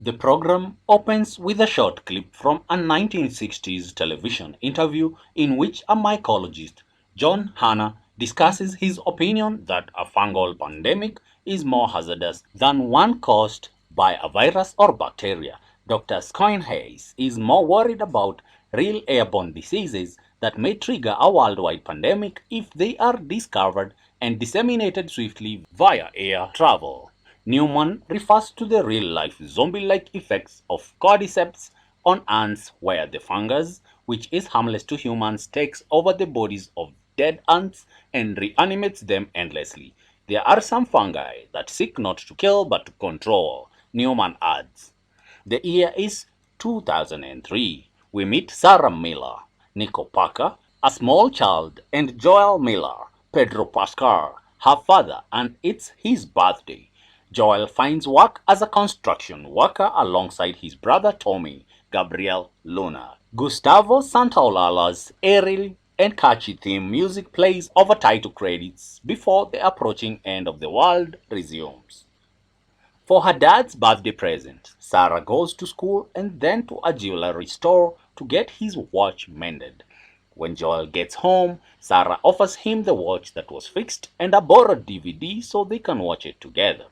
The program opens with a short clip from a 1960s television interview in which a mycologist, John Hanna, discusses his opinion that a fungal pandemic is more hazardous than one caused by a virus or bacteria. Dr. Scoinhayes is more worried about real airborne diseases that may trigger a worldwide pandemic if they are discovered and disseminated swiftly via air travel. Newman refers to the real-life zombie-like effects of cordyceps on ants where the fungus, which is harmless to humans, takes over the bodies of dead ants and reanimates them endlessly. There are some fungi that seek not to kill but to control, Newman adds. The year is 2003. We meet Sarah Miller, Nico Parker, a small child, and Joel Miller, Pedro Pascal, her father, and it's his birthday. Joel finds work as a construction worker alongside his brother Tommy, Gabriel Luna. Gustavo Santaolala's airy and catchy theme music plays over title credits before the approaching end of the world resumes. For her dad's birthday present, Sarah goes to school and then to a jewelry store to get his watch mended. When Joel gets home, Sarah offers him the watch that was fixed and a borrowed DVD so they can watch it together.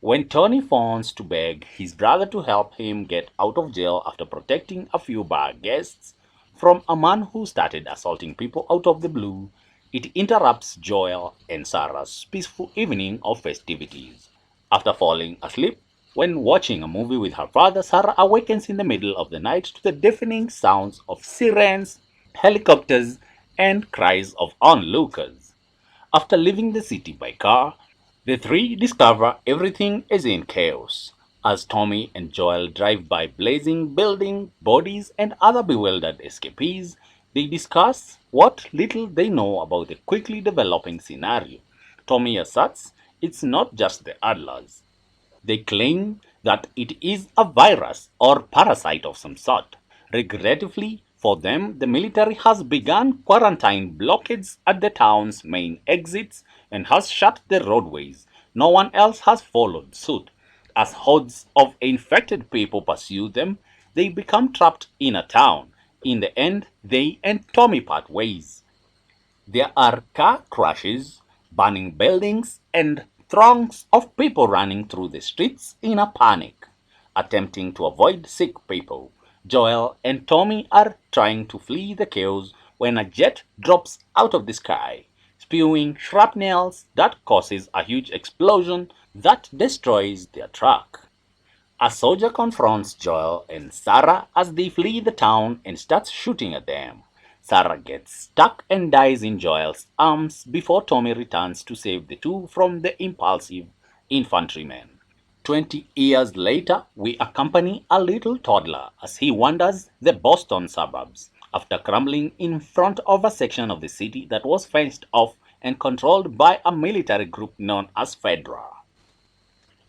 When Tony phones to beg his brother to help him get out of jail after protecting a few bar guests from a man who started assaulting people out of the blue, it interrupts Joel and Sarah's peaceful evening of festivities. After falling asleep when watching a movie with her father, Sarah awakens in the middle of the night to the deafening sounds of sirens, helicopters, and cries of onlookers. After leaving the city by car, the three discover everything is in chaos. As Tommy and Joel drive by blazing building bodies and other bewildered escapees, they discuss what little they know about the quickly developing scenario. Tommy asserts it's not just the Adlers. They claim that it is a virus or parasite of some sort. Regretfully for them, the military has begun quarantine blockades at the town's main exits and has shut the roadways. No one else has followed suit. As hordes of infected people pursue them, they become trapped in a town. In the end, they and Tommy part ways. There are car crashes, burning buildings, and throngs of people running through the streets in a panic, attempting to avoid sick people. Joel and Tommy are trying to flee the chaos when a jet drops out of the sky, spewing shrapnels that causes a huge explosion that destroys their truck. A soldier confronts Joel and Sarah as they flee the town and starts shooting at them. Sarah gets stuck and dies in Joel's arms before Tommy returns to save the two from the impulsive infantrymen. 20 years later, we accompany a little toddler as he wanders the Boston suburbs after crumbling in front of a section of the city that was fenced off and controlled by a military group known as Fedra.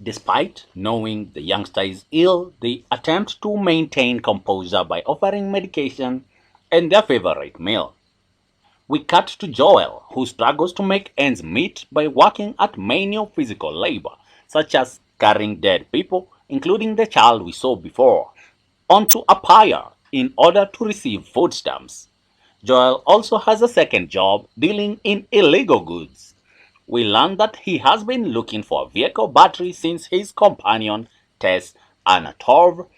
Despite knowing the youngster is ill, they attempt to maintain composure by offering medication and their favorite meal. We cut to Joel, who struggles to make ends meet by working at menial physical labor, such as carrying dead people, including the child we saw before, onto a pyre in order to receive food stamps. Joel also has a second job dealing in illegal goods. We learn that he has been looking for a vehicle battery since his companion, Tess Anatov,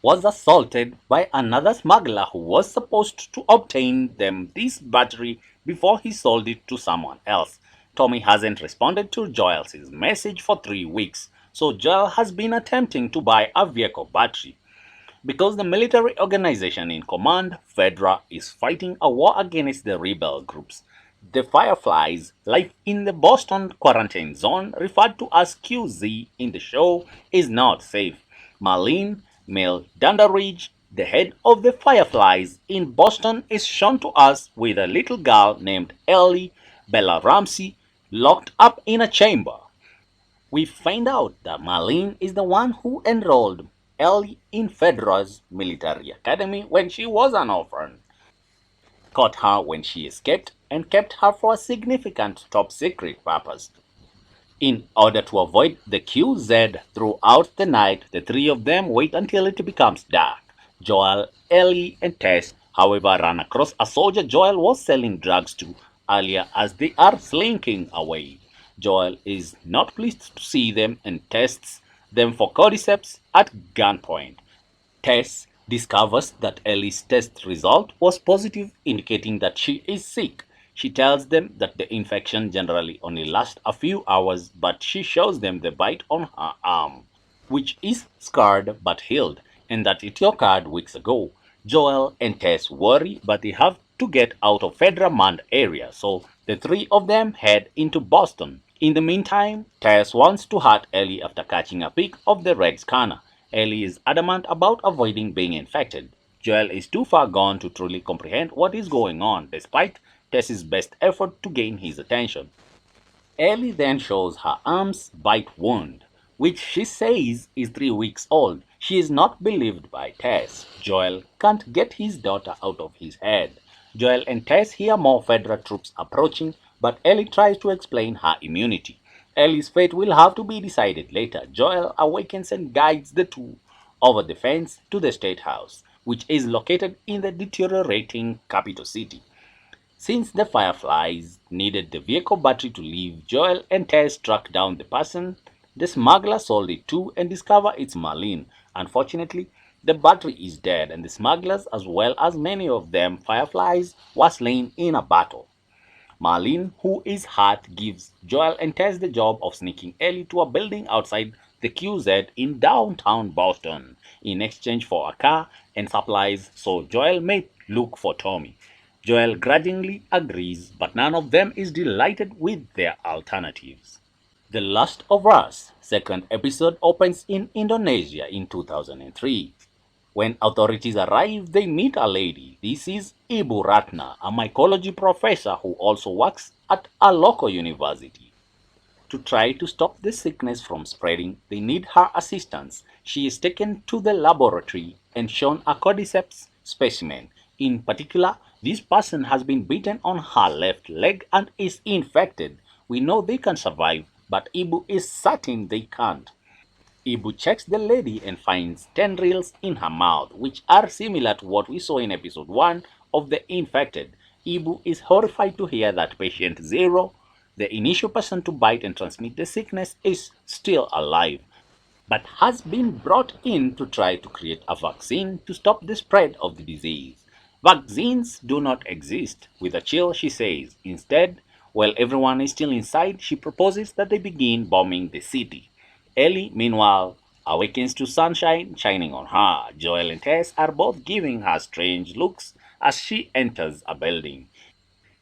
was assaulted by another smuggler who was supposed to obtain them this battery before he sold it to someone else. Tommy hasn't responded to Joel's message for 3 weeks, so Joel has been attempting to buy a vehicle battery. Because the military organization in command, Fedra, is fighting a war against the rebel groups. The Fireflies' life in the Boston quarantine zone, referred to as QZ in the show, is not safe. Marlene Mel Dunderidge, the head of the Fireflies in Boston, is shown to us with a little girl named Ellie Bella Ramsey locked up in a chamber. We find out that Marlene is the one who enrolled Ellie in Fedra's military academy when she was an orphan, caught her when she escaped, and kept her for a significant top secret purpose. In order to avoid the QZ throughout the night, the three of them wait until it becomes dark. Joel, Ellie, and Tess, however, run across a soldier Joel was selling drugs to earlier as they are slinking away. Joel is not pleased to see them and tests them for cordyceps at gunpoint. Tess discovers that Ellie's test result was positive, indicating that she is sick. She tells them that the infection generally only lasts a few hours, but she shows them the bite on her arm, which is scarred but healed, and that it occurred weeks ago. Joel and Tess worry, but they have to get out of Fedra Mand area, so the three of them head into Boston. In the meantime, Tess wants to hurt Ellie after catching a pic of the red scanner. Ellie is adamant about avoiding being infected. Joel is too far gone to truly comprehend what is going on, despite Tess's best effort to gain his attention. Ellie then shows her arm's bite wound, which she says is 3 weeks old. She is not believed by Tess. Joel can't get his daughter out of his head. Joel and Tess hear more Federal troops approaching, but Ellie tries to explain her immunity. Ellie's fate will have to be decided later. Joel awakens and guides the two over the fence to the State House, which is located in the deteriorating capital city. Since the Fireflies needed the vehicle battery to leave, Joel and Tess track down the person the smuggler sold it to and discover it's Marlene. Unfortunately, the battery is dead and the smugglers, as well as many of them Fireflies, were slain in a battle. Marlene, who is hurt, gives Joel and Tess the job of sneaking Ellie to a building outside the QZ in downtown Boston in exchange for a car and supplies so Joel may look for Tommy. Joel grudgingly agrees, but none of them is delighted with their alternatives. The Last of Us second episode opens in Indonesia in 2003. When authorities arrive, they meet a lady. This is Ibu Ratna, a mycology professor who also works at a local university. To try to stop the sickness from spreading, they need her assistance. She is taken to the laboratory and shown a cordyceps specimen. In particular, this person has been bitten on her left leg and is infected. We know they can survive, but Ibu is certain they can't. Ibu checks the lady and finds tendrils in her mouth, which are similar to what we saw in episode 1 of The Infected. Ibu is horrified to hear that patient Zero, the initial person to bite and transmit the sickness, is still alive, but has been brought in to try to create a vaccine to stop the spread of the disease. Vaccines do not exist. With a chill, she says. Instead, while everyone is still inside, she proposes that they begin bombing the city. Ellie, meanwhile, awakens to sunshine shining on her. Joel and Tess are both giving her strange looks as she enters a building.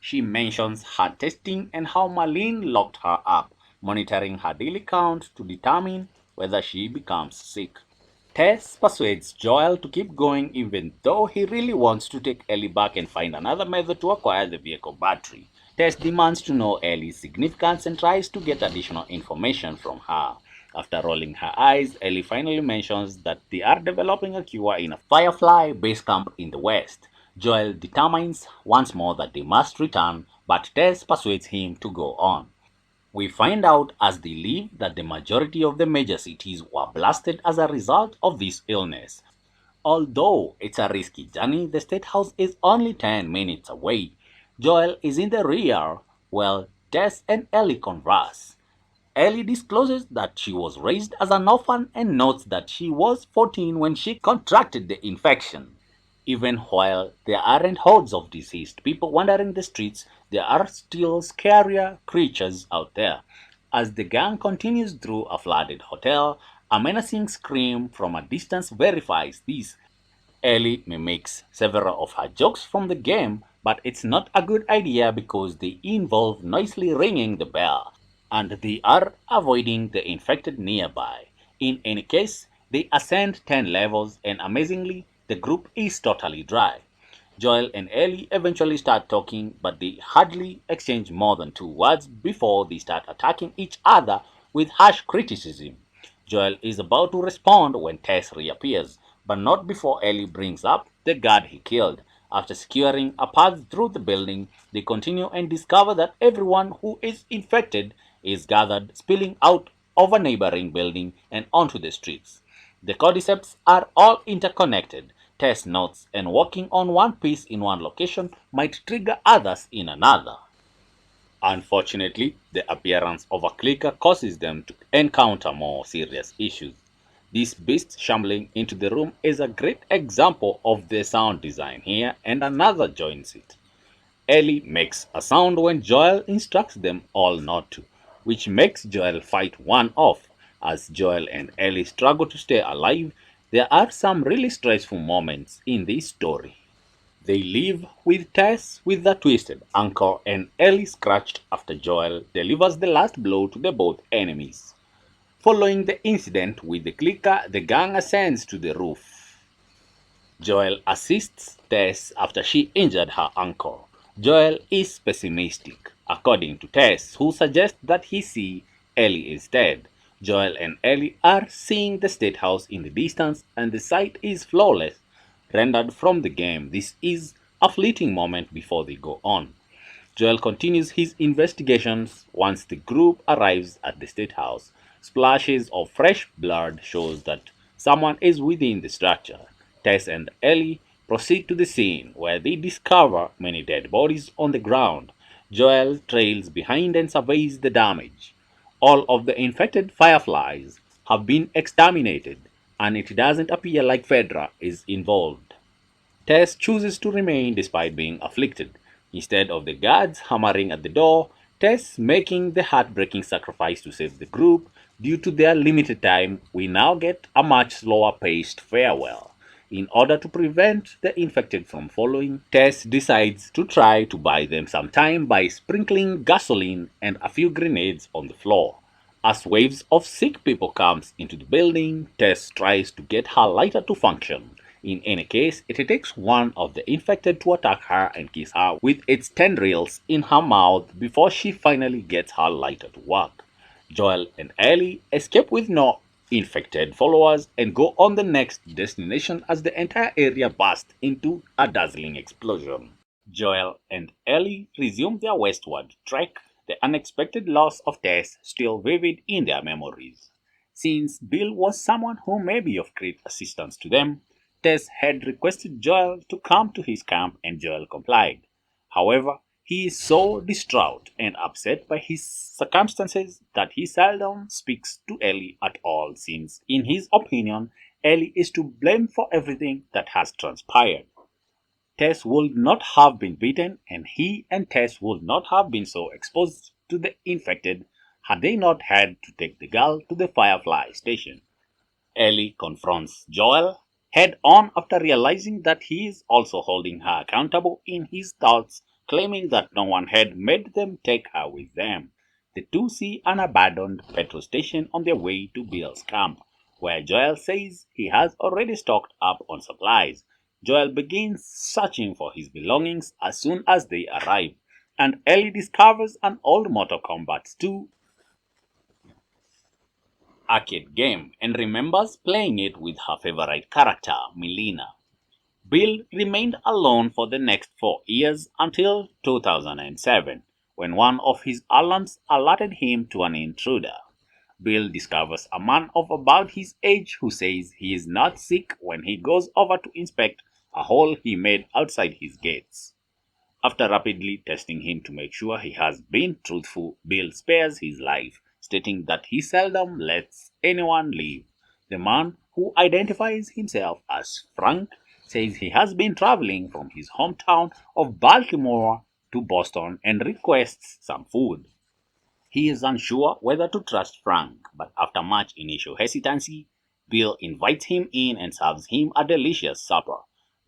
She mentions her testing and how Marlene locked her up, monitoring her daily count to determine whether she becomes sick. Tess persuades Joel to keep going even though he really wants to take Ellie back and find another method to acquire the vehicle battery. Tess demands to know Ellie's significance and tries to get additional information from her. After rolling her eyes, Ellie finally mentions that they are developing a cure in a Firefly base camp in the West. Joel determines once more that they must return, but Tess persuades him to go on. We find out as they leave that the majority of the major cities were blasted as a result of this illness. Although it's a risky journey, the State House is only 10 minutes away. Joel is in the rear while Tess and Ellie converse. Ellie discloses that she was raised as an orphan and notes that she was 14 when she contracted the infection. Even while there aren't hordes of diseased people wandering the streets, there are still scarier creatures out there. As the gang continues through a flooded hotel, a menacing scream from a distance verifies this. Ellie mimics several of her jokes from the game, but it's not a good idea because they involve noisily ringing the bell, and they are avoiding the infected nearby. In any case, they ascend 10 levels, and amazingly, the group is totally dry. Joel and Ellie eventually start talking, but they hardly exchange more than 2 words before they start attacking each other with harsh criticism. Joel is about to respond when Tess reappears, but not before Ellie brings up the guard he killed. After securing a path through the building, they continue and discover that everyone who is infected is gathered, spilling out of a neighboring building and onto the streets. The cordyceps are all interconnected. Test notes, and walking on one piece in one location might trigger others in another. Unfortunately, the appearance of a clicker causes them to encounter more serious issues. This beast shambling into the room is a great example of the sound design here, and another joins it. Ellie makes a sound when Joel instructs them all not to, which makes Joel fight one off. As Joel and Ellie struggle to stay alive, there are some really stressful moments in this story. They leave with Tess with the twisted ankle and Ellie scratched after Joel delivers the last blow to the both enemies. Following the incident with the clicker, the gang ascends to the roof. Joel assists Tess after she injured her ankle. Joel is pessimistic, according to Tess, who suggests that he see Ellie instead. Joel and Ellie are seeing the state house in the distance and the sight is flawless, rendered from the game. This is a fleeting moment before they go on. Joel continues his investigations once the group arrives at the state house. Splashes of fresh blood shows that someone is within the structure. Tess and Ellie proceed to the scene where they discover many dead bodies on the ground. Joel trails behind and surveys the damage. All of the infected fireflies have been exterminated, and it doesn't appear like Fedra is involved. Tess chooses to remain despite being afflicted. Instead of the guards hammering at the door, Tess making the heartbreaking sacrifice to save the group. Due to their limited time, we now get a much slower paced farewell. In order to prevent the infected from following, Tess decides to try to buy them some time by sprinkling gasoline and a few grenades on the floor. As waves of sick people comes into the building, Tess tries to get her lighter to function. In any case, it takes one of the infected to attack her and kiss her with its tendrils in her mouth before she finally gets her lighter to work. Joel and Ellie escape with no infected followers and go on the next destination as the entire area bursts into a dazzling explosion. Joel and Ellie resume their westward trek, the unexpected loss of Tess still vivid in their memories. Since Bill was someone who may be of great assistance to them, Tess had requested Joel to come to his camp and Joel complied. However, he is so distraught and upset by his circumstances that he seldom speaks to Ellie at all, since, in his opinion, Ellie is to blame for everything that has transpired. Tess would not have been beaten, and he and Tess would not have been so exposed to the infected had they not had to take the girl to the Firefly station. Ellie confronts Joel head on after realizing that he is also holding her accountable in his thoughts, claiming that no one had made them take her with them. The two see an abandoned petrol station on their way to Bill's camp, where Joel says he has already stocked up on supplies. Joel begins searching for his belongings as soon as they arrive, and Ellie discovers an old Mortal Kombat 2 arcade game and remembers playing it with her favorite character, Melina. Bill remained alone for the next 4 years until 2007, when one of his alarms alerted him to an intruder. Bill discovers a man of about his age who says he is not sick when he goes over to inspect a hole he made outside his gates. After rapidly testing him to make sure he has been truthful, Bill spares his life, stating that he seldom lets anyone leave. The man, who identifies himself as Frank, says he has been traveling from his hometown of Baltimore to Boston and requests some food. He is unsure whether to trust Frank, but after much initial hesitancy, Bill invites him in and serves him a delicious supper.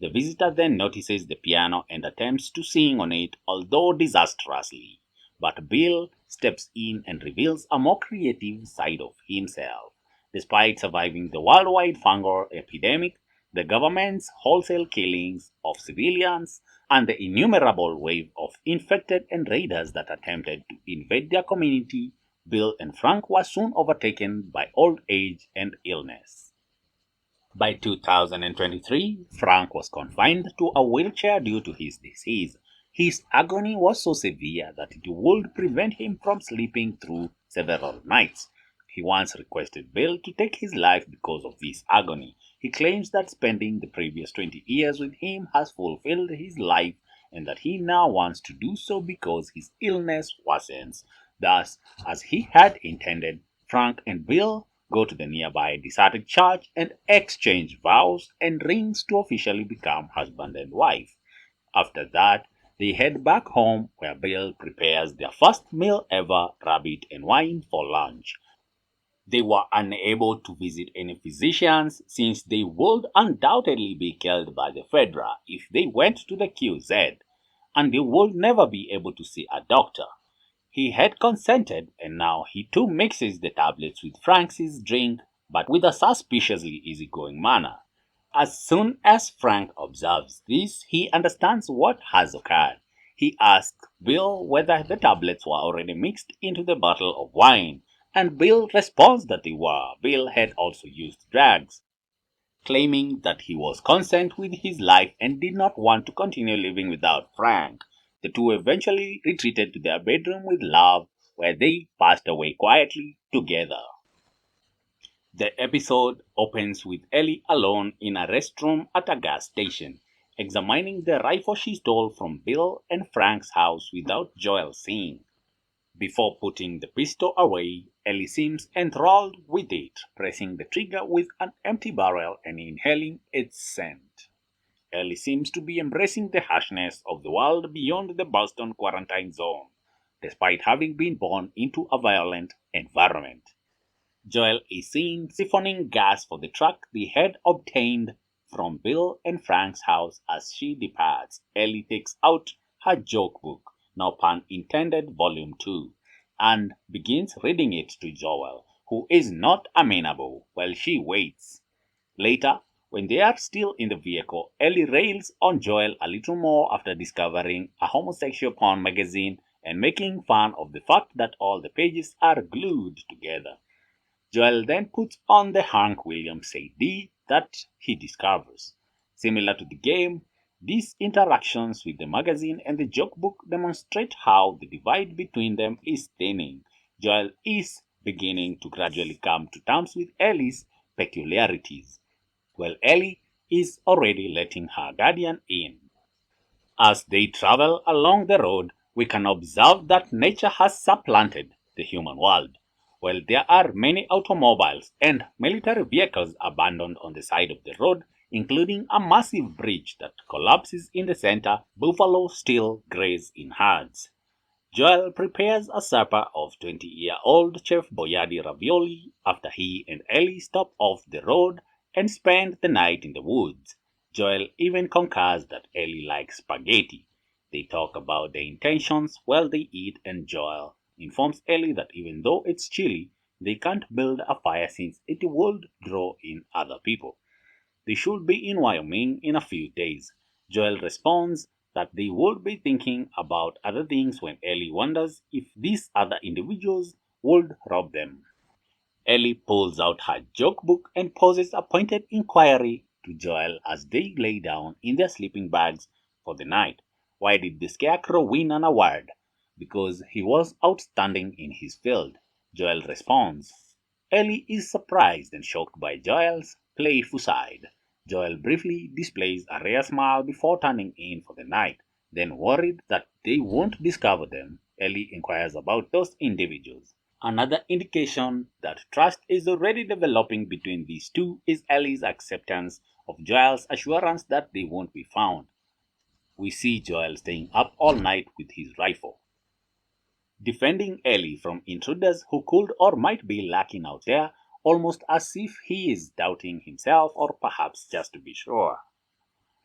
The visitor then notices the piano and attempts to sing on it, although disastrously. But Bill steps in and reveals a more creative side of himself. Despite surviving the worldwide fungal epidemic, the government's wholesale killings of civilians, and the innumerable wave of infected and raiders that attempted to invade their community, Bill and Frank were soon overtaken by old age and illness. By 2023, Frank was confined to a wheelchair due to his disease. His agony was so severe that it would prevent him from sleeping through several nights. He once requested Bill to take his life because of this agony. He claims that spending the previous 20 years with him has fulfilled his life and that he now wants to do so because his illness worsens. Thus, as he had intended, Frank and Bill go to the nearby deserted church and exchange vows and rings to officially become husband and wife. After that, they head back home where Bill prepares their first meal ever, rabbit and wine for lunch. They were unable to visit any physicians since they would undoubtedly be killed by the Fedra if they went to the QZ, and they would never be able to see a doctor. He had consented, and now he too mixes the tablets with Frank's drink, but with a suspiciously easygoing manner. As soon as Frank observes this, he understands what has occurred. He asks Bill whether the tablets were already mixed into the bottle of wine, and Bill responds that they were. Bill had also used drugs, claiming that he was content with his life and did not want to continue living without Frank. The two eventually retreated to their bedroom with Love, where they passed away quietly together. The episode opens with Ellie alone in a restroom at a gas station, examining the rifle she stole from Bill and Frank's house without Joel seeing. Before putting the pistol away, Ellie seems enthralled with it, pressing the trigger with an empty barrel and inhaling its scent. Ellie seems to be embracing the harshness of the world beyond the Boston quarantine zone, despite having been born into a violent environment. Joel is seen siphoning gas for the truck they had obtained from Bill and Frank's house. As she departs, Ellie takes out her joke book, now pun intended, volume 2, and begins reading it to Joel, who is not amenable while she waits. Later, when they are still in the vehicle, Ellie rails on Joel a little more after discovering a homosexual porn magazine and making fun of the fact that all the pages are glued together. Joel then puts on the Hank Williams CD that he discovers. Similar to the game, these interactions with the magazine and the joke book demonstrate how the divide between them is thinning. Joel is beginning to gradually come to terms with Ellie's peculiarities, while Ellie is already letting her guardian in. As they travel along the road, we can observe that nature has supplanted the human world. While there are many automobiles and military vehicles abandoned on the side of the road, including a massive bridge that collapses in the center, buffalo still graze in herds. Joel prepares a supper of 20-year-old Chef Boyardee ravioli after he and Ellie stop off the road and spend the night in the woods. Joel even concurs that Ellie likes spaghetti. They talk about their intentions while they eat, and Joel informs Ellie that even though it's chilly, they can't build a fire since it would draw in other people. They should be in Wyoming in a few days. Joel responds that they would be thinking about other things when Ellie wonders if these other individuals would rob them. Ellie pulls out her joke book and poses a pointed inquiry to Joel as they lay down in their sleeping bags for the night. Why did the Scarecrow win an award? Because he was outstanding in his field, Joel responds. Ellie is surprised and shocked by Joel's playful side. Joel briefly displays a rare smile before turning in for the night. Then, worried that they won't discover them, Ellie inquires about those individuals. Another indication that trust is already developing between these two is Ellie's acceptance of Joel's assurance that they won't be found. We see Joel staying up all night with his rifle, defending Ellie from intruders who could or might be lurking out there, almost as if he is doubting himself or perhaps just to be sure.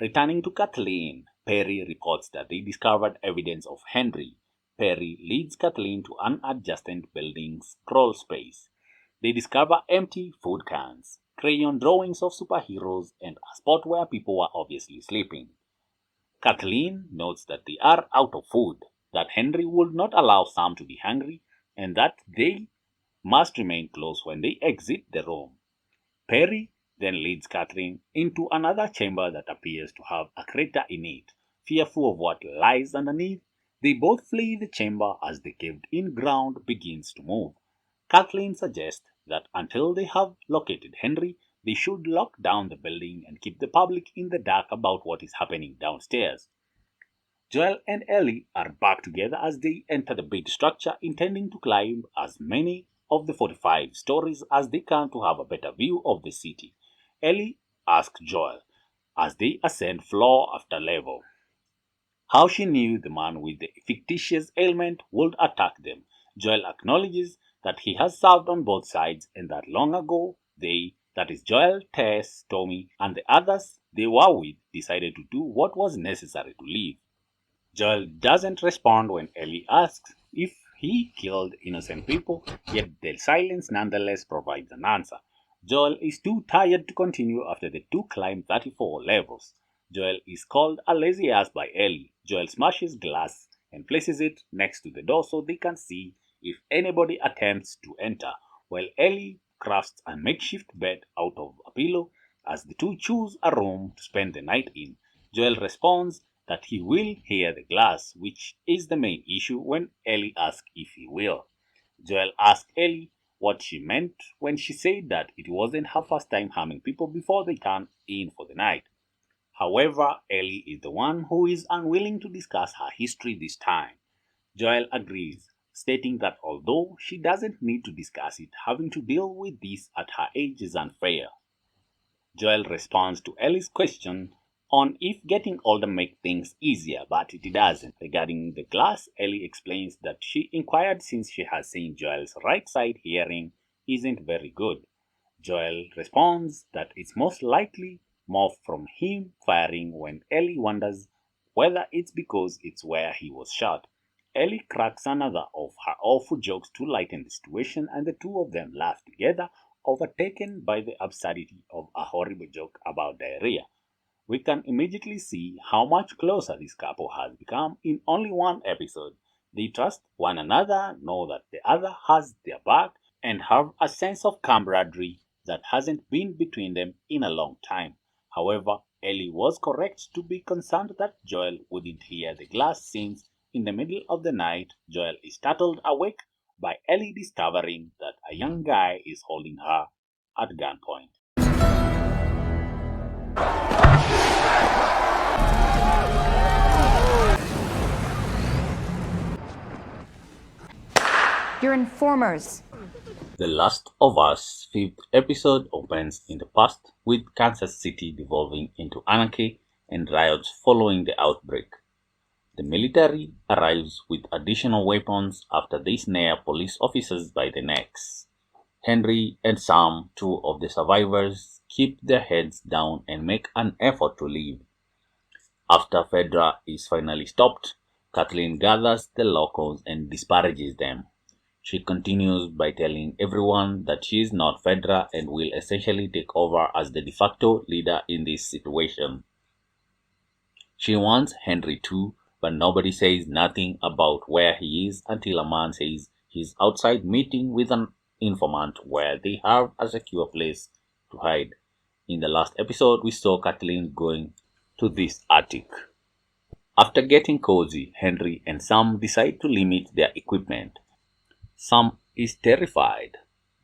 Returning to Kathleen, Perry reports that they discovered evidence of Henry. Perry leads Kathleen to an adjacent building's crawl space. They discover empty food cans, crayon drawings of superheroes, and a spot where people were obviously sleeping. Kathleen notes that they are out of food, that Henry would not allow Sam to be hungry, and that they must remain close when they exit the room. Perry then leads Kathleen into another chamber that appears to have a crater in it. Fearful of what lies underneath, they both flee the chamber as the caved-in ground begins to move. Kathleen suggests that until they have located Henry, they should lock down the building and keep the public in the dark about what is happening downstairs. Joel and Ellie are back together as they enter the big structure, intending to climb as many of the 45 stories as they can to have a better view of the city. Ellie asks Joel, as they ascend floor after level, how she knew the man with the fictitious ailment would attack them. Joel acknowledges that he has served on both sides and that long ago they, that is Joel, Tess, Tommy, and the others they were with, decided to do what was necessary to live. Joel doesn't respond when Ellie asks if he killed innocent people, yet the silence nonetheless provides an answer. Joel is too tired to continue after the two climb 34 levels. Joel is called a lazy ass by Ellie. Joel smashes glass and places it next to the door so they can see if anybody attempts to enter, while Ellie crafts a makeshift bed out of a pillow as the two choose a room to spend the night in. Joel responds that he will hear the glass, which is the main issue when Ellie asks if he will. Joel asks Ellie what she meant when she said that it wasn't her first time harming people before they turn in for the night. However, Ellie is the one who is unwilling to discuss her history this time. Joel agrees, stating that although she doesn't need to discuss it, having to deal with this at her age is unfair. Joel responds to Ellie's question on if getting older makes things easier, but it doesn't. Regarding the glass, Ellie explains that she inquired since she has seen Joel's right side hearing isn't very good. Joel responds that it's most likely more from him firing when Ellie wonders whether it's because it's where he was shot. Ellie cracks another of her awful jokes to lighten the situation, and the two of them laugh together, overtaken by the absurdity of a horrible joke about diarrhea. We can immediately see how much closer this couple has become in only one episode. They trust one another, know that the other has their back, and have a sense of camaraderie that hasn't been between them in a long time. However, Ellie was correct to be concerned that Joel wouldn't hear the glass since in the middle of the night Joel is startled awake by Ellie discovering that a young guy is holding her at gunpoint. You're informers. The Last of Us fifth episode opens in the past with Kansas City devolving into anarchy and riots following the outbreak. The military arrives with additional weapons after they snare police officers by the necks. Henry and Sam, two of the survivors, keep their heads down and make an effort to leave. After Fedra is finally stopped, Kathleen gathers the locals and disparages them. She continues by telling everyone that she is not Fedra and will essentially take over as the de facto leader in this situation. She wants Henry too, but nobody says nothing about where he is until a man says he's outside meeting with an informant where they have a secure place to hide. In the last episode, we saw Kathleen going to this attic. After getting cozy, Henry and Sam decide to limit their equipment. Sam is terrified,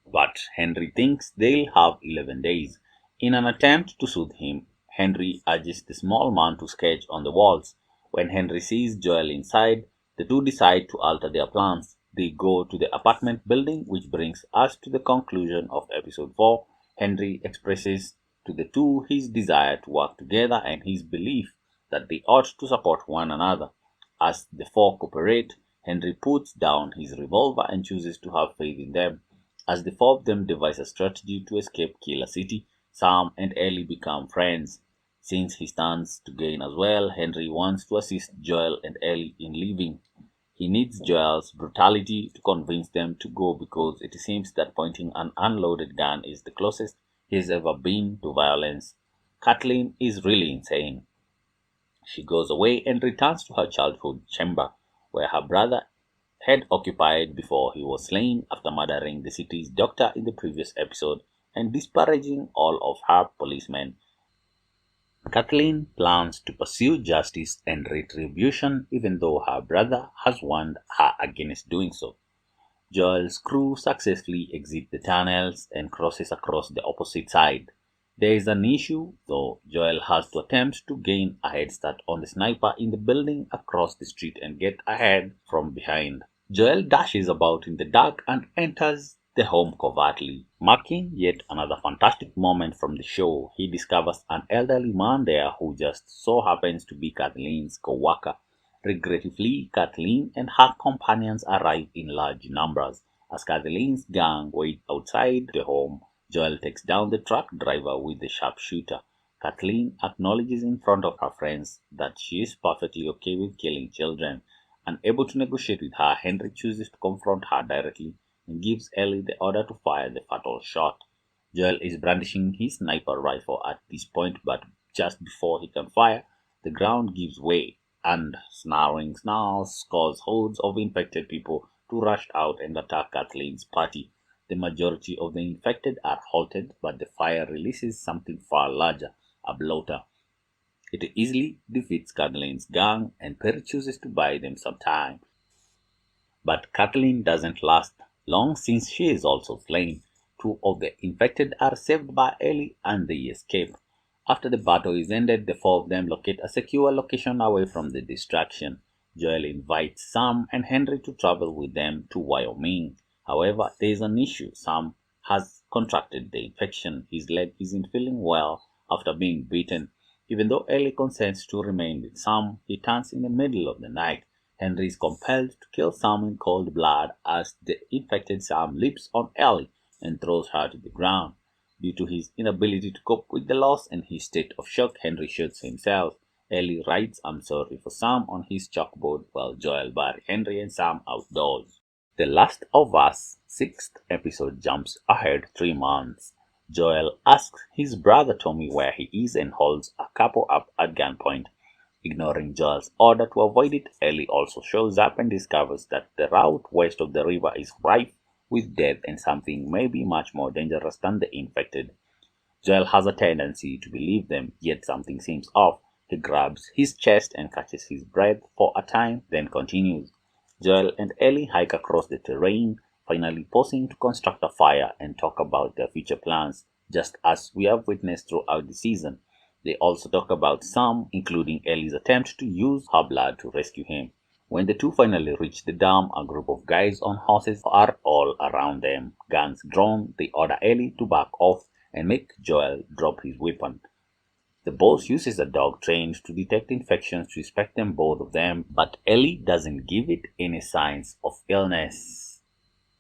but Henry thinks they'll have 11 days. In an attempt to soothe him, Henry urges the small man to sketch on the walls. When Henry sees Joel inside, the two decide to alter their plans. They go to the apartment building, which brings us to the conclusion of episode 4. Henry expresses to the two his desire to work together and his belief that they ought to support one another. As the four cooperate, Henry puts down his revolver and chooses to have faith in them. As the four of them devise a strategy to escape Killer City, Sam and Ellie become friends. Since he stands to gain as well, Henry wants to assist Joel and Ellie in leaving. He needs Joel's brutality to convince them to go because it seems that pointing an unloaded gun is the closest he's ever been to violence. Kathleen is really insane. She goes away and returns to her childhood chamber, where her brother had occupied before he was slain after murdering the city's doctor in the previous episode and disparaging all of her policemen. Kathleen plans to pursue justice and retribution even though her brother has warned her against doing so. Joel's crew successfully exit the tunnels and crosses across the opposite side. There is an issue, though. Joel has to attempt to gain a head start on the sniper in the building across the street and get ahead from behind. Joel dashes about in the dark and enters the home covertly, marking yet another fantastic moment from the show. He discovers an elderly man there who just so happens to be Kathleen's co-worker. Regretfully, Kathleen and her companions arrive in large numbers. As Kathleen's gang wait outside the home, Joel takes down the truck driver with the sharpshooter. Kathleen acknowledges in front of her friends that she is perfectly okay with killing children. Unable to negotiate with her, Henry chooses to confront her directly and gives Ellie the order to fire the fatal shot. Joel is brandishing his sniper rifle at this point, but just before he can fire, the ground gives way, and snarling snarls cause hordes of infected people to rush out and attack Kathleen's party. The majority of the infected are halted, but the fire releases something far larger, a bloater. It easily defeats Kathleen's gang, and Perry chooses to buy them some time. But Kathleen doesn't last long since she is also slain. Two of the infected are saved by Ellie and they escape. After the battle is ended, the four of them locate a secure location away from the distraction. Joel invites Sam and Henry to travel with them to Wyoming. However, there is an issue. Sam has contracted the infection. His leg isn't feeling well after being beaten. Even though Ellie consents to remain with Sam, he turns in the middle of the night. Henry is compelled to kill Sam in cold blood as the infected Sam leaps on Ellie and throws her to the ground. Due to his inability to cope with the loss and his state of shock, Henry shoots himself. Ellie writes "I'm sorry" for Sam on his chalkboard while Joel buries Henry and Sam outdoors. The Last of Us sixth episode jumps ahead 3 months. Joel asks his brother Tommy where he is and holds a couple up at gunpoint. Ignoring Joel's order to avoid it, Ellie also shows up and discovers that the route west of the river is rife with death and something maybe much more dangerous than the infected. Joel has a tendency to believe them, yet something seems off. He grabs his chest and catches his breath for a time, then continues. Joel and Ellie hike across the terrain, finally pausing to construct a fire and talk about their future plans, just as we have witnessed throughout the season. They also talk about some, including Ellie's attempt to use her blood to rescue him. When the two finally reach the dam, a group of guys on horses are all around them. Guns drawn, they order Ellie to back off and make Joel drop his weapon. The boss uses a dog trained to detect infections to inspect them, both of them, but Ellie doesn't give it any signs of illness.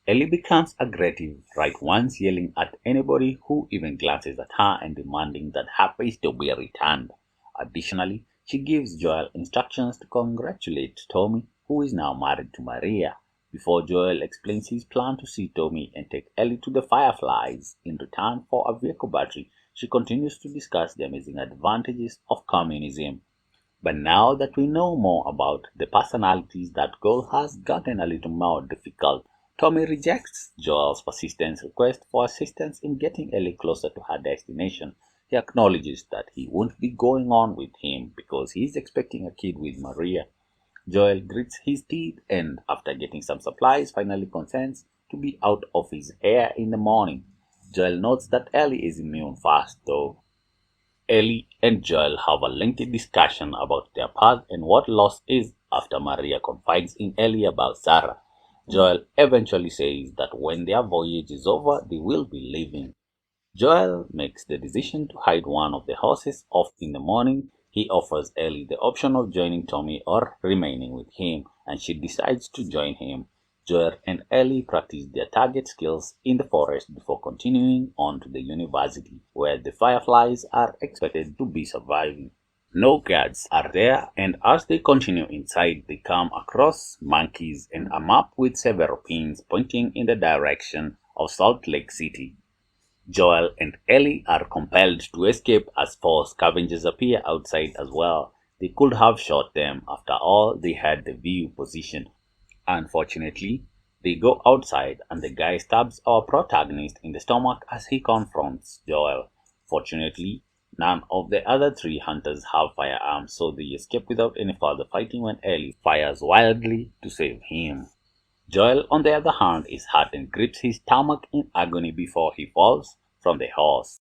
Ellie becomes aggressive, right once yelling at anybody who even glances at her and demanding that her pistol be returned. Additionally, she gives Joel instructions to congratulate Tommy, who is now married to Maria. Before Joel explains his plan to see Tommy and take Ellie to the Fireflies in return for a vehicle battery, she continues to discuss the amazing advantages of communism. But now that we know more about the personalities, that goal has gotten a little more difficult. Tommy rejects Joel's persistent request for assistance in getting Ellie closer to her destination. He acknowledges that he won't be going on with him because he is expecting a kid with Maria. Joel grits his teeth and, after getting some supplies, finally consents to be out of his hair in the morning. Joel notes that Ellie is immune fast, though. Ellie and Joel have a lengthy discussion about their path and what loss is after Maria confides in Ellie about Sarah. Joel eventually says that when their voyage is over, they will be leaving. Joel makes the decision to hide one of the horses off in the morning. He offers Ellie the option of joining Tommy or remaining with him, and she decides to join him. Joel and Ellie practice their target skills in the forest before continuing on to the university, where the Fireflies are expected to be surviving. No guards are there, and as they continue inside, they come across monkeys and a map with several pins pointing in the direction of Salt Lake City. Joel and Ellie are compelled to escape as four scavengers appear outside as well. They could have shot them, after all, they had the view position. Unfortunately, they go outside and the guy stabs our protagonist in the stomach as he confronts Joel. Fortunately, None of the other three hunters have firearms, so they escape without any further fighting when Ellie fires wildly to save him. Joel, on the other hand, is hurt and grips his stomach in agony before he falls from the horse.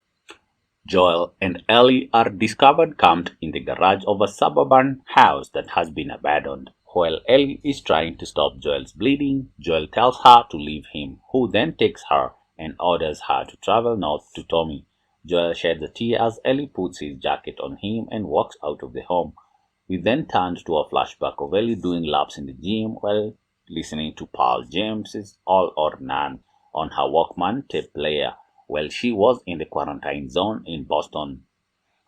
Joel and Ellie are discovered camped in the garage of a suburban house that has been abandoned. While Ellie is trying to stop Joel's bleeding, Joel tells her to leave him, who then takes her and orders her to travel north to Tommy. Joel sheds a tear as Ellie puts his jacket on him and walks out of the home. We then turned to a flashback of Ellie doing laps in the gym while listening to Paul James's All or None on her Walkman tape player while she was in the quarantine zone in Boston.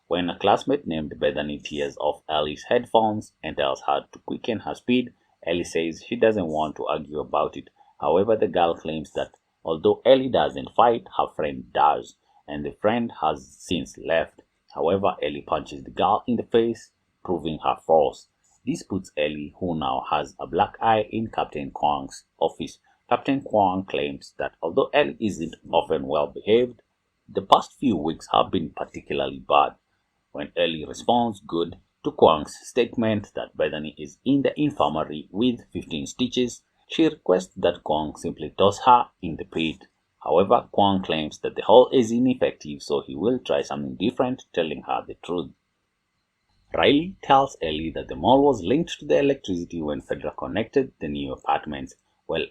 When a classmate named Bethany tears off Ellie's headphones and tells her to quicken her speed, Ellie says she doesn't want to argue about it. However, the girl claims that although Ellie doesn't fight, her friend does, and the friend has since left. However, Ellie punches the girl in the face, proving her force. This puts Ellie, who now has a black eye, in Captain Kwang's office. Captain Kwang claims that although Ellie isn't often well behaved, the past few weeks have been particularly bad. When Ellie responds good to Kwang's statement that Bethany is in the infirmary with 15 stitches, she requests that Kwang simply toss her in the pit. However, Kwang claims that the hole is ineffective, so he will try something different, telling her the truth. Riley tells Ellie that the mall was linked to the electricity when Fedra connected the new apartments. While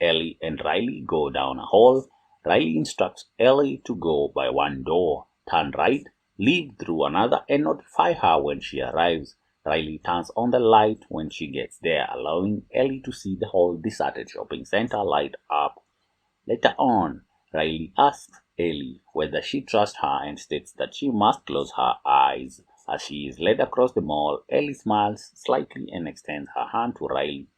Ellie and Riley go down a hall, Riley instructs Ellie to go by one door, turn right, leave through another, and notify her when she arrives. Riley turns on the light when she gets there, allowing Ellie to see the whole deserted shopping center light up. Later on, Riley asks Ellie whether she trusts her and states that she must close her eyes. As she is led across the mall, Ellie smiles slightly and extends her hand to Riley.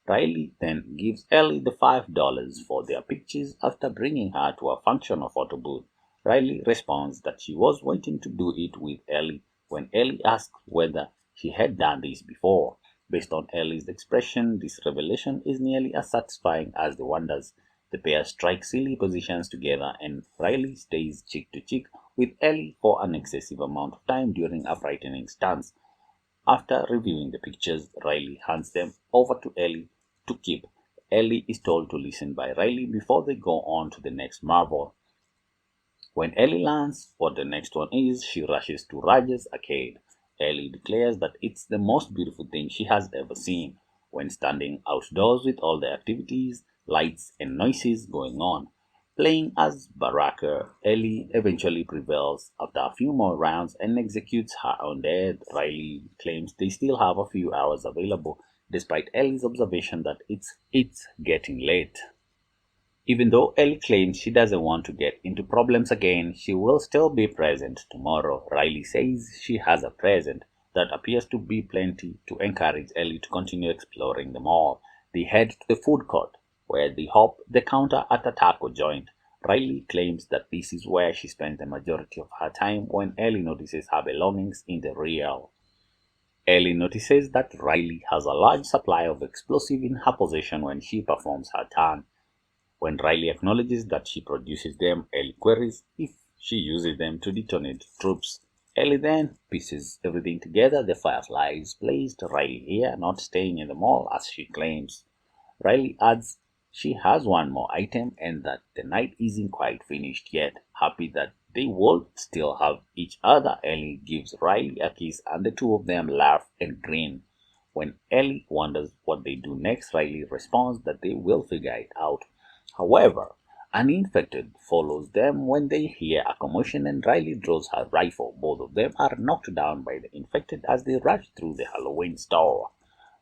Riley then gives Ellie the $5 for their pictures after bringing her to a functional photo booth. Riley responds that she was waiting to do it with Ellie when Ellie asks whether she had done this before. Based on Ellie's expression, this revelation is nearly as satisfying as the wonders. The pair strike silly positions together, and Riley stays cheek to cheek with Ellie for an excessive amount of time during a frightening stance. After reviewing the pictures, Riley hands them over to Ellie to keep. Ellie is told to listen by Riley before they go on to the next marvel. When Ellie learns what the next one is, she rushes to Raj's arcade. Ellie declares that it's the most beautiful thing she has ever seen. When standing outdoors with all the activities, lights, and noises going on, playing as Baraka, Ellie eventually prevails after a few more rounds and executes her own death. Riley claims they still have a few hours available, despite Ellie's observation that it's getting late. Even though Ellie claims she doesn't want to get into problems again, she will still be present tomorrow. Riley says she has a present that appears to be plenty to encourage Ellie to continue exploring the mall. They head to the food court, where they hop the counter at a taco joint. Riley claims that this is where she spends the majority of her time when Ellie notices her belongings in the rear. Ellie notices that Riley has a large supply of explosive in her possession when she performs her turn. When Riley acknowledges that she produces them, Ellie queries if she uses them to detonate troops. Ellie then pieces everything together. The fireflies placed Riley here, not staying in the mall as she claims. Riley adds she has one more item and that the night isn't quite finished yet. Happy that they will still have each other, Ellie gives Riley a kiss and the two of them laugh and grin. When Ellie wonders what they do next, Riley responds that they will figure it out. However, an infected follows them when they hear a commotion and Riley draws her rifle. Both of them are knocked down by the infected as they rush through the Halloween store.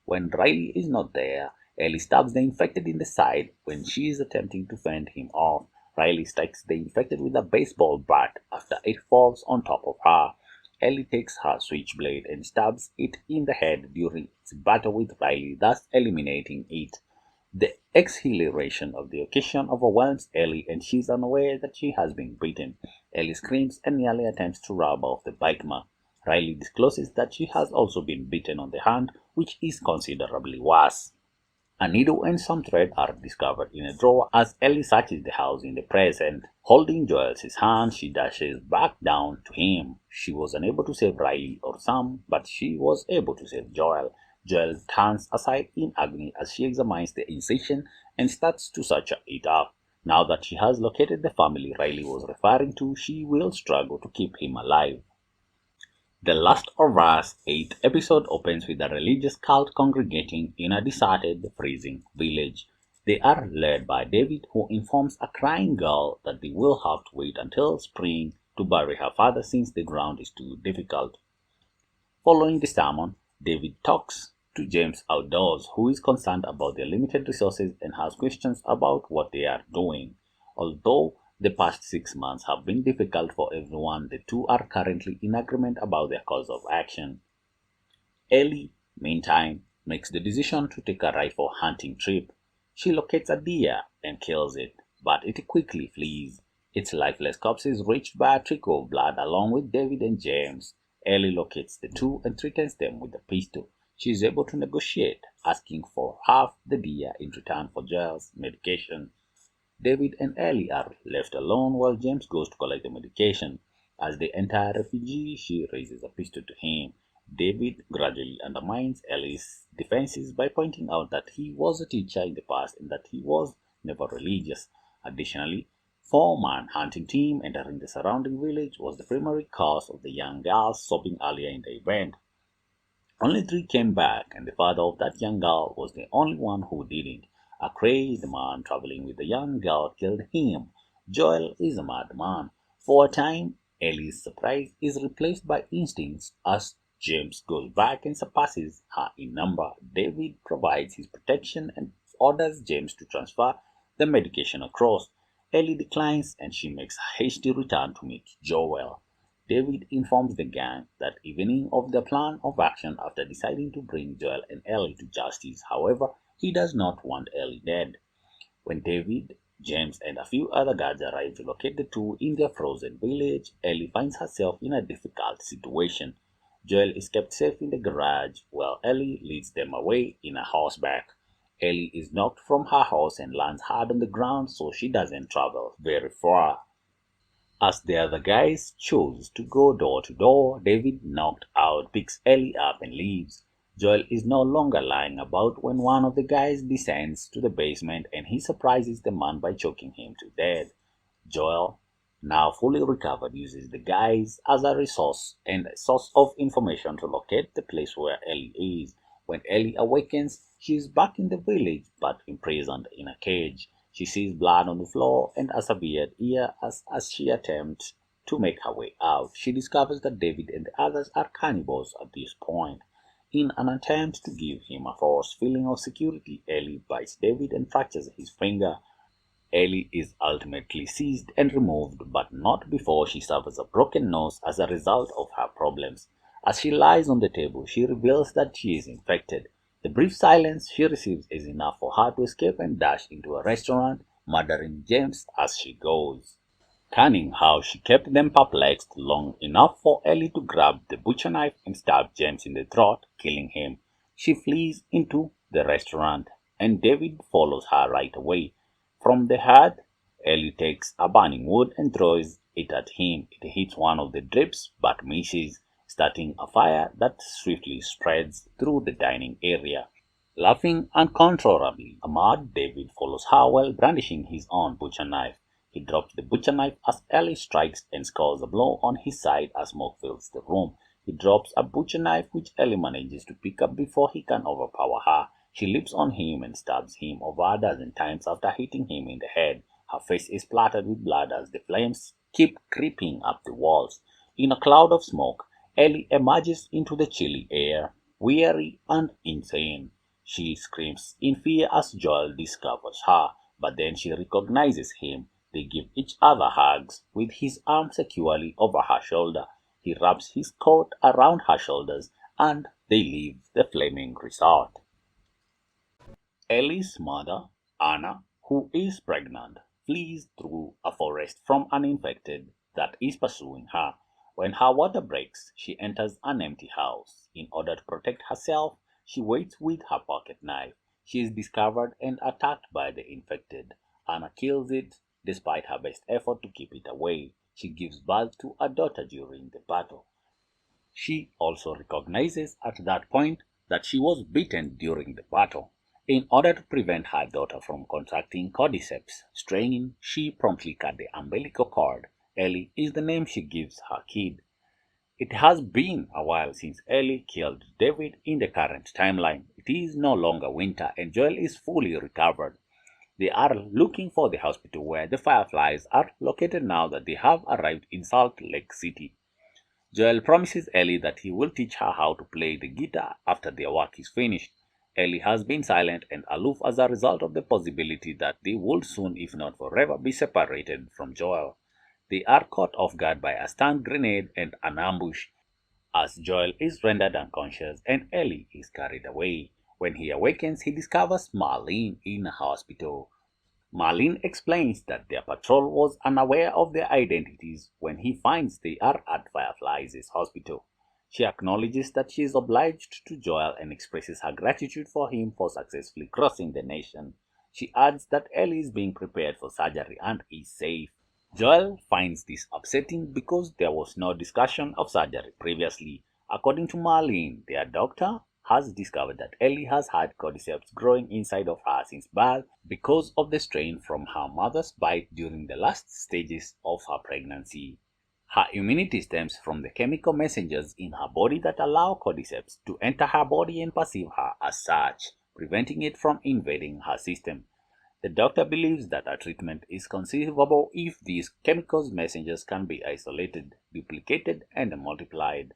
When Riley is not there, Ellie stabs the infected in the side when she is attempting to fend him off. Riley strikes the infected with a baseball bat after it falls on top of her. Ellie takes her switchblade and stabs it in the head during its battle with Riley, thus eliminating it. The exhilaration of the occasion overwhelms Ellie and she is unaware that she has been bitten. Ellie screams and nearly attempts to rub off the bite mark. Riley discloses that she has also been bitten on the hand, which is considerably worse. A needle and some thread are discovered in a drawer as Ellie searches the house in the present. Holding Joel's hand, she dashes back down to him. She was unable to save Riley or Sam, but she was able to save Joel. Joel turns aside in agony as she examines the incision and starts to search it up. Now that she has located the family Riley was referring to, she will struggle to keep him alive. The Last of Us 8th episode opens with a religious cult congregating in a deserted, freezing village. They are led by David, who informs a crying girl that they will have to wait until spring to bury her father since the ground is too difficult. Following the sermon, David talks to James outdoors, who is concerned about their limited resources and has questions about what they are doing. Although the past 6 months have been difficult for everyone, the two are currently in agreement about their course of action. Ellie, meantime, makes the decision to take a rifle hunting trip. She locates a deer and kills it, but it quickly flees. Its lifeless corpse is reached by a trickle of blood along with David and James. Ellie locates the two and threatens them with a pistol. She is able to negotiate, asking for half the deer in return for Joel's medication. David and Ellie are left alone while James goes to collect the medication. As they enter a refugee, she raises a pistol to him. David gradually undermines Ellie's defenses by pointing out that he was a teacher in the past and that he was never religious. Additionally, four-man hunting team entering the surrounding village was the primary cause of the young girls sobbing earlier in the event. Only three came back, and the father of that young girl was the only one who didn't. A crazed man traveling with the young girl killed him. Joel is a madman. For a time, Ellie's surprise is replaced by instincts as James goes back and surpasses her in number. David provides his protection and orders James to transfer the medication across. Ellie declines and she makes a hasty return to meet Joel. David informs the gang that evening of the plan of action after deciding to bring Joel and Ellie to justice. However, he does not want Ellie dead. When David, James, and a few other guards arrive to locate the two in their frozen village, Ellie finds herself in a difficult situation. Joel is kept safe in the garage while Ellie leads them away in a horseback. Ellie is knocked from her horse and lands hard on the ground, so she doesn't travel very far. As the other guys choose to go door to door, David, knocked out, picks Ellie up and leaves. Joel is no longer lying about when one of the guys descends to the basement and he surprises the man by choking him to death. Joel, now fully recovered, uses the guys as a resource and a source of information to locate the place where Ellie is. When Ellie awakens, she is back in the village but imprisoned in a cage. She sees blood on the floor and a severed ear as she attempts to make her way out. She discovers that David and the others are cannibals at this point. In an attempt to give him a false feeling of security, Ellie bites David and fractures his finger. Ellie is ultimately seized and removed, but not before she suffers a broken nose as a result of her problems. As she lies on the table, she reveals that she is infected. The brief silence she receives is enough for her to escape and dash into a restaurant, murdering James as she goes. Cunning how she kept them perplexed long enough for Ellie to grab the butcher knife and stab James in the throat, killing him. She flees into the restaurant, and David follows her right away. From the head, Ellie takes a burning wood and throws it at him. It hits one of the drips but misses, starting a fire that swiftly spreads through the dining area. Laughing uncontrollably, a mad David follows her while brandishing his own butcher knife. He drops the butcher knife as Ellie strikes and scores a blow on his side as smoke fills the room. He drops a butcher knife which Ellie manages to pick up before he can overpower her. She leaps on him and stabs him over a dozen times after hitting him in the head. Her face is splattered with blood as the flames keep creeping up the walls. In a cloud of smoke, Ellie emerges into the chilly air, weary and insane. She screams in fear as Joel discovers her, but then she recognizes him. They give each other hugs, with his arm securely over her shoulder. He wraps his coat around her shoulders, and they leave the flaming resort. Ellie's mother, Anna, who is pregnant, flees through a forest from an infected that is pursuing her. When her water breaks, she enters an empty house. In order to protect herself, she waits with her pocket knife. She is discovered and attacked by the infected. Anna kills it despite her best effort to keep it away. She gives birth to a daughter during the battle. She also recognizes at that point that she was beaten during the battle. In order to prevent her daughter from contracting cordyceps strain, she promptly cut the umbilical cord. Ellie is the name she gives her kid. It has been a while since Ellie killed David in the current timeline. It is no longer winter and Joel is fully recovered. They are looking for the hospital where the Fireflies are located now that they have arrived in Salt Lake City. Joel promises Ellie that he will teach her how to play the guitar after their work is finished. Ellie has been silent and aloof as a result of the possibility that they would soon, if not forever, be separated from Joel. They are caught off guard by a stun grenade and an ambush as Joel is rendered unconscious and Ellie is carried away. When he awakens, he discovers Marlene in a hospital. Marlene explains that their patrol was unaware of their identities when he finds they are at Firefly's hospital. She acknowledges that she is obliged to Joel and expresses her gratitude for him for successfully crossing the nation. She adds that Ellie is being prepared for surgery and is safe. Joel finds this upsetting because there was no discussion of surgery previously. According to Marlene, their doctor has discovered that Ellie has had cordyceps growing inside of her since birth because of the strain from her mother's bite during the last stages of her pregnancy. Her immunity stems from the chemical messengers in her body that allow cordyceps to enter her body and perceive her as such, preventing it from invading her system. The doctor believes that a treatment is conceivable if these chemicals messengers can be isolated, duplicated, and multiplied.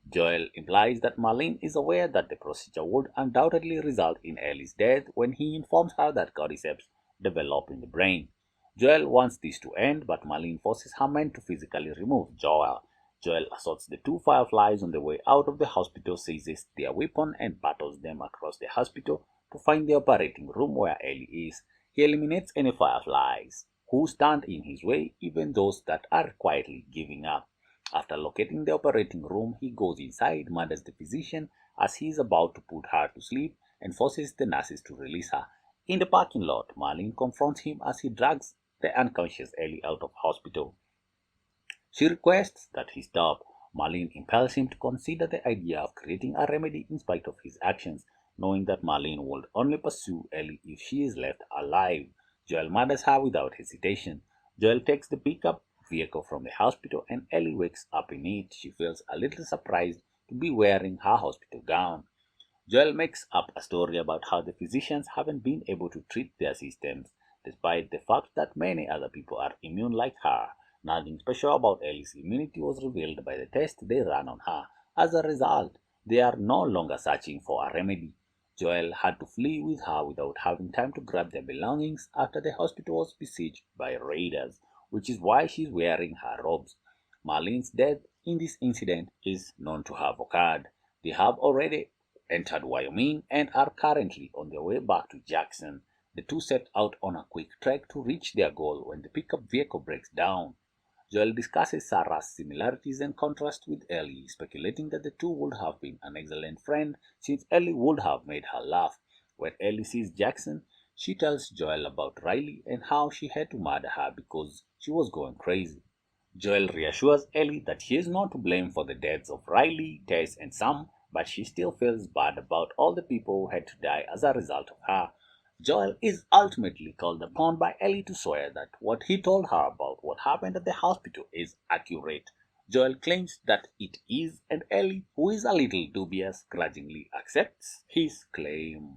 Joel implies that Marlene is aware that the procedure would undoubtedly result in Ellie's death when he informs her that cordyceps develop in the brain. Joel wants this to end, but Marlene forces her men to physically remove Joel. Joel assaults the two Fireflies on the way out of the hospital, seizes their weapon, and battles them across the hospital to find the operating room where Ellie is. He eliminates any Fireflies who stand in his way, even those that are quietly giving up. After locating the operating room, he goes inside, murders the physician as he is about to put her to sleep, and forces the nurses to release her. In the parking lot, Marlene confronts him as he drags the unconscious Ellie out of hospital. She requests that he stop. Marlene impels him to consider the idea of creating a remedy in spite of his actions, knowing that Marlene would only pursue Ellie if she is left alive. Joel murders her without hesitation. Joel takes the pickup vehicle from the hospital and Ellie wakes up in it. She feels a little surprised to be wearing her hospital gown. Joel makes up a story about how the physicians haven't been able to treat their systems, despite the fact that many other people are immune like her. Nothing special about Ellie's immunity was revealed by the test they ran on her. As a result, they are no longer searching for a remedy. Joel had to flee with her without having time to grab their belongings after the hospital was besieged by raiders, which is why she's wearing her robes. Marlene's death in this incident is known to have occurred. They have already entered Wyoming and are currently on their way back to Jackson. The two set out on a quick trek to reach their goal when the pickup vehicle breaks down. Joel discusses Sarah's similarities and contrasts with Ellie, speculating that the two would have been an excellent friend since Ellie would have made her laugh. When Ellie sees Jackson, she tells Joel about Riley and how she had to murder her because she was going crazy. Joel reassures Ellie that she is not to blame for the deaths of Riley, Tess, and Sam, but she still feels bad about all the people who had to die as a result of her. Joel is ultimately called upon by Ellie to swear that what he told her about what happened at the hospital is accurate. Joel claims that it is, and Ellie, who is a little dubious, grudgingly accepts his claim.